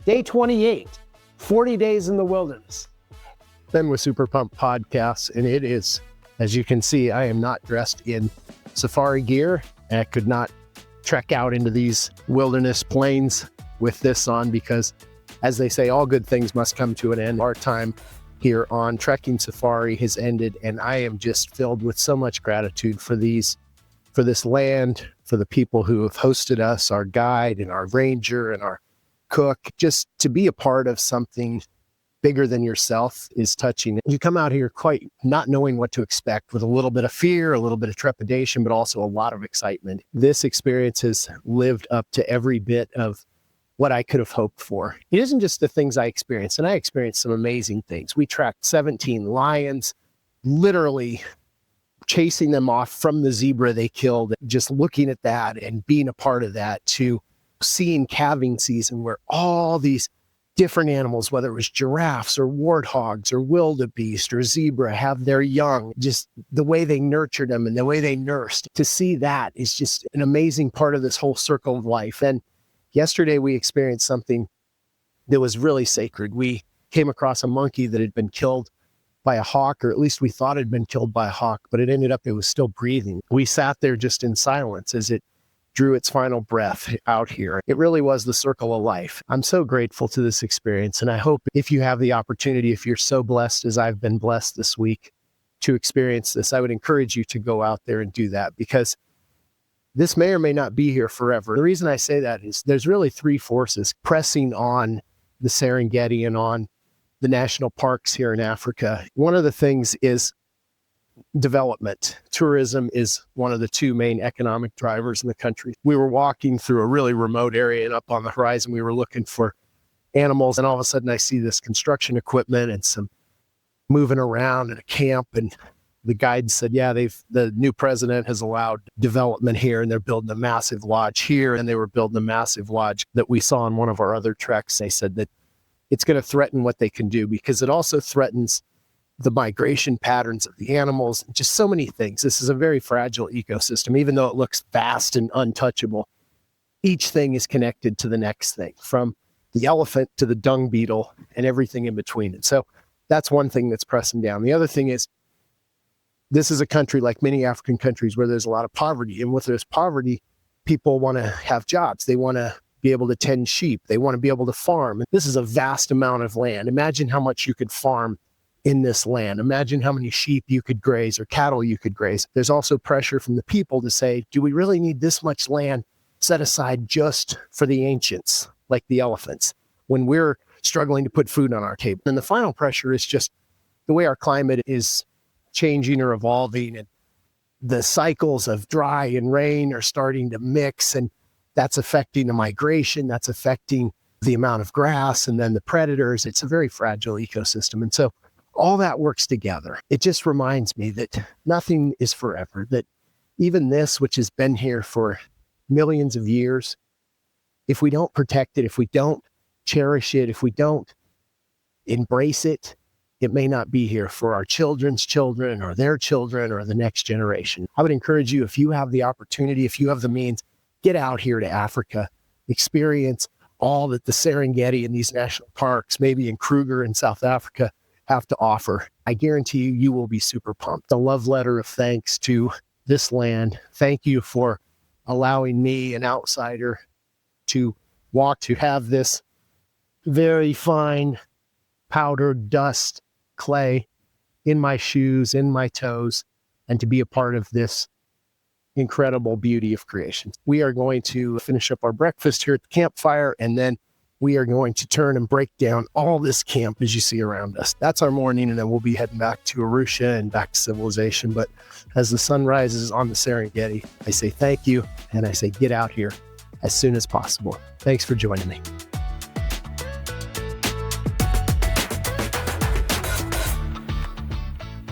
Day 28, 40 days in the wilderness. Been with Super Pumped Podcasts, and it is, as you can see, I am not dressed in safari gear. I could not trek out into these wilderness plains with this on because, as they say, all good things must come to an end. Our time here on trekking safari has ended, and I am just filled with so much gratitude for this land, for the people who have hosted us, our guide and our ranger and our cook. Just to be a part of something bigger than yourself is touching. You come out here quite not knowing what to expect, with a little bit of fear, a little bit of trepidation, but also a lot of excitement. This experience has lived up to every bit of what I could have hoped for. It isn't just the things I experienced, and I experienced some amazing things. We tracked 17 lions, literally chasing them off from the zebra they killed. Just looking at that and being a part of that, to seeing calving season where all these different animals, whether it was giraffes or warthogs or wildebeest or zebra, have their young, just the way they nurtured them and the way they nursed. To see that is just an amazing part of this whole circle of life. And yesterday we experienced something that was really sacred. We came across a monkey that had been killed by a hawk, or at least we thought it had been killed by a hawk, but it ended up it was still breathing. We sat there just in silence as it drew its final breath out here. It really was the circle of life. I'm so grateful to this experience, and I hope if you have the opportunity, if you're so blessed as I've been blessed this week to experience this, I would encourage you to go out there and do that, because this may or may not be here forever. The reason I say that is there's really three forces pressing on the Serengeti and on the national parks here in Africa. One of the things is development. Tourism is one of the two main economic drivers in the country. We were walking through a really remote area, and up on the horizon, we were looking for animals. And all of a sudden I see this construction equipment and some moving around in a camp. And the guide said, yeah, the new president has allowed development here, and they're building a massive lodge here. And they were building a massive lodge that we saw on one of our other treks. They said that it's going to threaten what they can do, because it also threatens the migration patterns of the animals, just so many things. This is a very fragile ecosystem. Even though it looks vast and untouchable, each thing is connected to the next thing, from the elephant to the dung beetle and everything in between. And so that's one thing that's pressing down. The other thing is, this is a country like many African countries where there's a lot of poverty. And with this poverty, people want to have jobs. They want to be able to tend sheep. They want to be able to farm. This is a vast amount of land. Imagine how much you could farm in this land. Imagine how many sheep you could graze or cattle you could graze. There's also pressure from the people to say, do we really need this much land set aside just for the ancients, like the elephants, when we're struggling to put food on our table? And the final pressure is just the way our climate is changing or evolving, and the cycles of dry and rain are starting to mix, and that's affecting the migration, that's affecting the amount of grass, and then the predators. It's a very fragile ecosystem. And so all that works together. It just reminds me that nothing is forever, that even this, which has been here for millions of years, if we don't protect it, if we don't cherish it, if we don't embrace it, it may not be here for our children's children or their children or the next generation. I would encourage you, if you have the opportunity, if you have the means, get out here to Africa, experience all that the Serengeti and these national parks, maybe in Kruger in South Africa, have to offer. I guarantee you, you will be super pumped. A love letter of thanks to this land. Thank you for allowing me, an outsider, to have this very fine powdered dust clay in my shoes, in my toes, and to be a part of this incredible beauty of creation. We are going to finish up our breakfast here at the campfire, and then we are going to turn and break down all this camp as you see around us. That's our morning, and then we'll be heading back to Arusha and back to civilization. But as the sun rises on the Serengeti, I say thank you, and I say get out here as soon as possible. Thanks for joining me.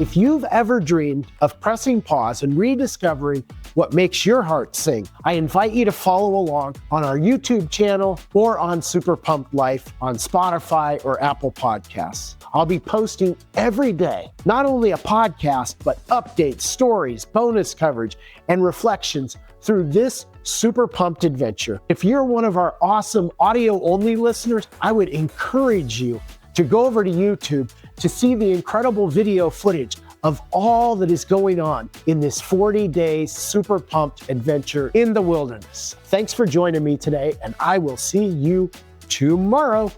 If you've ever dreamed of pressing pause and rediscovering what makes your heart sing, I invite you to follow along on our YouTube channel or on Super Pumped Life on Spotify or Apple Podcasts. I'll be posting every day, not only a podcast, but updates, stories, bonus coverage, and reflections through this super pumped adventure. If you're one of our awesome audio-only listeners, I would encourage you to go over to YouTube to see the incredible video footage of all that is going on in this 40-day super pumped adventure in the wilderness. Thanks for joining me today, and I will see you tomorrow.